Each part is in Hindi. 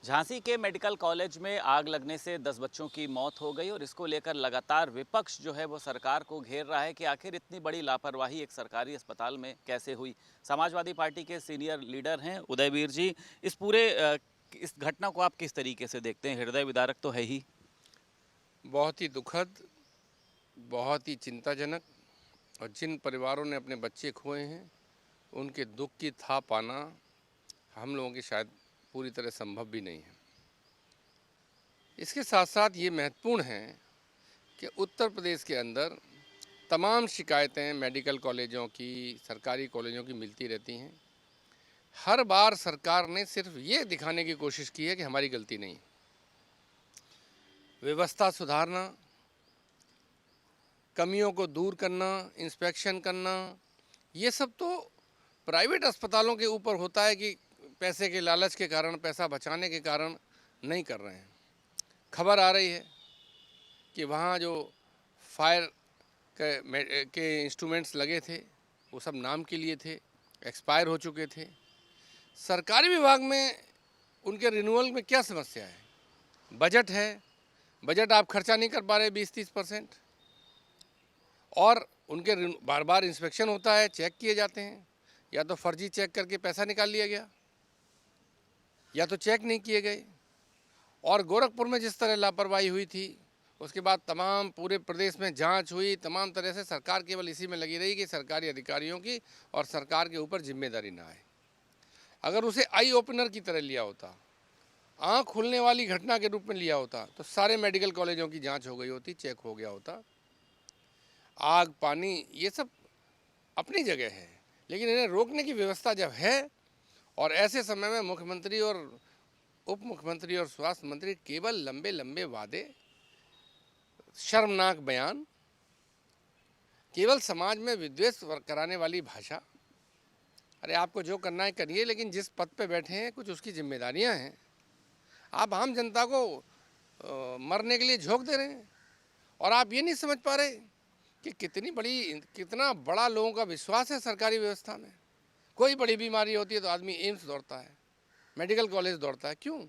झांसी के मेडिकल कॉलेज में आग लगने से 10 बच्चों की मौत हो गई और इसको लेकर लगातार विपक्ष जो है वो सरकार को घेर रहा है कि आखिर इतनी बड़ी लापरवाही एक सरकारी अस्पताल में कैसे हुई। समाजवादी पार्टी के सीनियर लीडर हैं उदयवीर जी। इस घटना को आप किस तरीके से देखते हैं? हृदय विदारक तो है ही। बहुत ही दुखद, बहुत ही चिंताजनक। और जिन परिवारों ने अपने बच्चे खोए हैं उनके दुख की था पाना हम लोगों की शायद पूरी तरह संभव भी नहीं है। इसके साथ साथ ये महत्वपूर्ण है कि उत्तर प्रदेश के अंदर तमाम शिकायतें मेडिकल कॉलेजों की, सरकारी कॉलेजों की मिलती रहती हैं। हर बार सरकार ने सिर्फ ये दिखाने की कोशिश की है कि हमारी गलती नहीं। व्यवस्था सुधारना, कमियों को दूर करना, इंस्पेक्शन करना, ये सब तो प्राइवेट अस्पतालों के ऊपर होता है कि पैसे के लालच के कारण, पैसा बचाने के कारण नहीं कर रहे हैं। खबर आ रही है कि वहाँ जो फायर के इंस्ट्रूमेंट्स लगे थे वो सब नाम के लिए थे, एक्सपायर हो चुके थे। सरकारी विभाग में उनके रिन्यूअल में क्या समस्या है? बजट है, बजट आप खर्चा नहीं कर पा रहे 20-30%। और उनके बार बार इंस्पेक्शन होता है, चेक किए जाते हैं, या तो फर्जी चेक करके पैसा निकाल लिया गया या तो चेक नहीं किए गए। और गोरखपुर में जिस तरह लापरवाही हुई थी उसके बाद तमाम पूरे प्रदेश में जांच हुई, तमाम तरह से सरकार केवल इसी में लगी रही कि सरकारी अधिकारियों की और सरकार के ऊपर जिम्मेदारी ना आए। अगर उसे आई ओपनर की तरह लिया होता, आँख खुलने वाली घटना के रूप में लिया होता, तो सारे मेडिकल कॉलेजों की जाँच हो गई होती, चेक हो गया होता। आग, पानी, ये सब अपनी जगह है, लेकिन इन्हें रोकने की व्यवस्था जब है और ऐसे समय में मुख्यमंत्री और उप मुख्यमंत्री और स्वास्थ्य मंत्री केवल लंबे लंबे वादे, शर्मनाक बयान, केवल समाज में विद्वेष कराने वाली भाषा। अरे आपको जो करना है करिए, लेकिन जिस पद पे बैठे हैं कुछ उसकी जिम्मेदारियां हैं। आप आम जनता को मरने के लिए झोंक दे रहे हैं और आप ये नहीं समझ पा रहे कि कितना बड़ा लोगों का विश्वास है सरकारी व्यवस्था में। कोई बड़ी बीमारी होती है तो आदमी एम्स दौड़ता है, मेडिकल कॉलेज दौड़ता है। क्यों?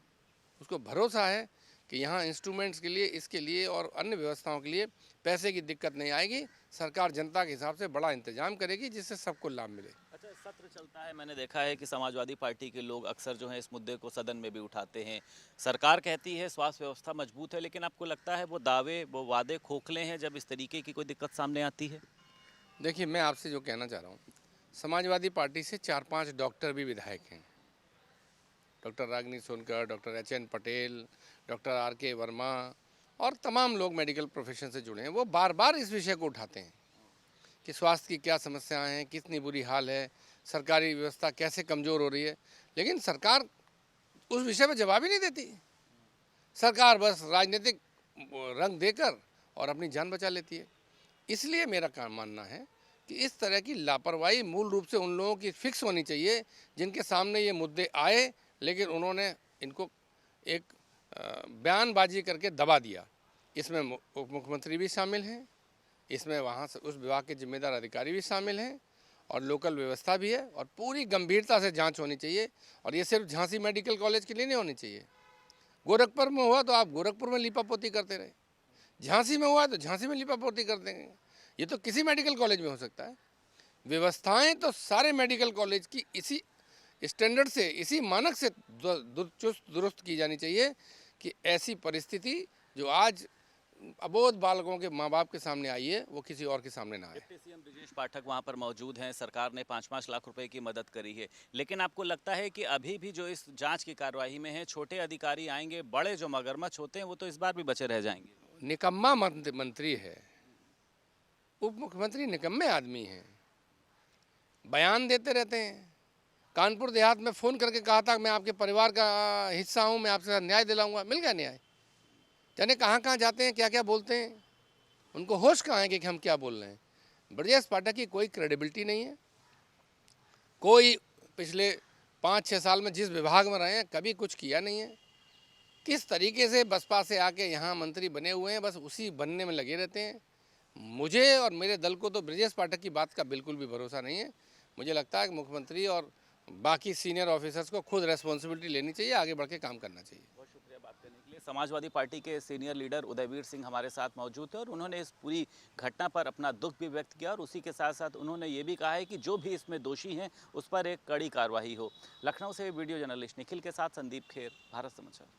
उसको भरोसा है कि यहाँ इंस्ट्रूमेंट्स के लिए, इसके लिए और अन्य व्यवस्थाओं के लिए पैसे की दिक्कत नहीं आएगी। सरकार जनता के हिसाब से बड़ा इंतजाम करेगी जिससे सबको लाभ मिले। अच्छा, सत्र चलता है, मैंने देखा है कि समाजवादी पार्टी के लोग अक्सर जो है इस मुद्दे को सदन में भी उठाते हैं। सरकार कहती है स्वास्थ्य व्यवस्था मजबूत है, लेकिन आपको लगता है वो दावे, वो वादे खोखले हैं जब इस तरीके की कोई दिक्कत सामने आती है? देखिए, मैं आपसे जो कहना चाह रहा हूँ, समाजवादी पार्टी से 4-5 डॉक्टर भी विधायक हैं। Doctor Ragini Sonkar, doctor HN Patel, doctor RK Verma और तमाम लोग मेडिकल प्रोफेशन से जुड़े हैं। वो बार बार इस विषय को उठाते हैं कि स्वास्थ्य की क्या समस्याएं हैं, कितनी बुरी हाल है, सरकारी व्यवस्था कैसे कमज़ोर हो रही है। लेकिन सरकार उस विषय पर जवाब ही नहीं देती। सरकार बस राजनीतिक रंग देकर और अपनी जान बचा लेती है। इसलिए मेरा काम मानना है कि इस तरह की लापरवाही मूल रूप से उन लोगों की फिक्स होनी चाहिए जिनके सामने ये मुद्दे आए, लेकिन उन्होंने इनको एक बयानबाजी करके दबा दिया। इसमें उप मुख्यमंत्री भी शामिल हैं, इसमें वहाँ से उस विभाग के जिम्मेदार अधिकारी भी शामिल हैं और लोकल व्यवस्था भी है। और पूरी गंभीरता से जांच होनी चाहिए। और ये सिर्फ झांसी मेडिकल कॉलेज के लिए नहीं होनी चाहिए। गोरखपुर में हुआ तो आप गोरखपुर में लिपापोती करते रहे, झांसी में हुआ तो झांसी में लिपापोती कर देंगे। ये तो किसी मेडिकल कॉलेज में हो सकता है। व्यवस्थाएं तो सारे मेडिकल कॉलेज की इसी स्टैंडर्ड से, इसी मानक से चुस्त दुरुस्त की जानी चाहिए कि ऐसी परिस्थिति जो आज अबोध बालकों के माँ बाप के सामने आई है वो किसी और के सामने ना आए। डिप्टी सीएम ब्रिजेश पाठक वहां पर मौजूद हैं। सरकार ने 5-5 लाख रुपए की मदद करी है, लेकिन आपको लगता है कि अभी भी जो इस जांच की कार्यवाही में है, छोटे अधिकारी आएंगे, बड़े जो मगरमच्छ होते हैं वो तो इस बार भी बचे रह जाएंगे? निकम्मा मंत्री है, उप मुख्यमंत्री निकम्मे आदमी हैं, बयान देते रहते हैं। कानपुर देहात में फ़ोन करके कहा था मैं आपके परिवार का हिस्सा हूँ, मैं आपसे न्याय दिलाऊंगा। मिल गया न्याय। जाने कहाँ कहाँ जाते हैं, क्या क्या बोलते हैं, उनको होश कहाँ है कि हम क्या बोल रहे हैं। ब्रजेश पाठक की कोई क्रेडिबिलिटी नहीं है। कोई पिछले 5-6 साल में जिस विभाग में रहे हैं कभी कुछ किया नहीं है। किस तरीके से बसपा से आके यहाँ मंत्री बने हुए हैं, बस उसी बनने में लगे रहते हैं। मुझे और मेरे दल को तो ब्रजेश पाठक की बात का बिल्कुल भी भरोसा नहीं है। मुझे लगता है कि मुख्यमंत्री और बाकी सीनियर ऑफिसर्स को खुद रेस्पॉन्सिबिलिटी लेनी चाहिए, आगे बढ़ के काम करना चाहिए। बहुत शुक्रिया बात करने के लिए। समाजवादी पार्टी के सीनियर लीडर उदयवीर सिंह हमारे साथ मौजूद थे और उन्होंने इस पूरी घटना पर अपना दुख भी व्यक्त किया और उसी के साथ साथ उन्होंने ये भी कहा है कि जो भी इसमें दोषी हैं उस पर एक कड़ी कार्रवाई हो। लखनऊ से वीडियो जर्नलिस्ट निखिल के साथ संदीप खेर, भारत समाचार।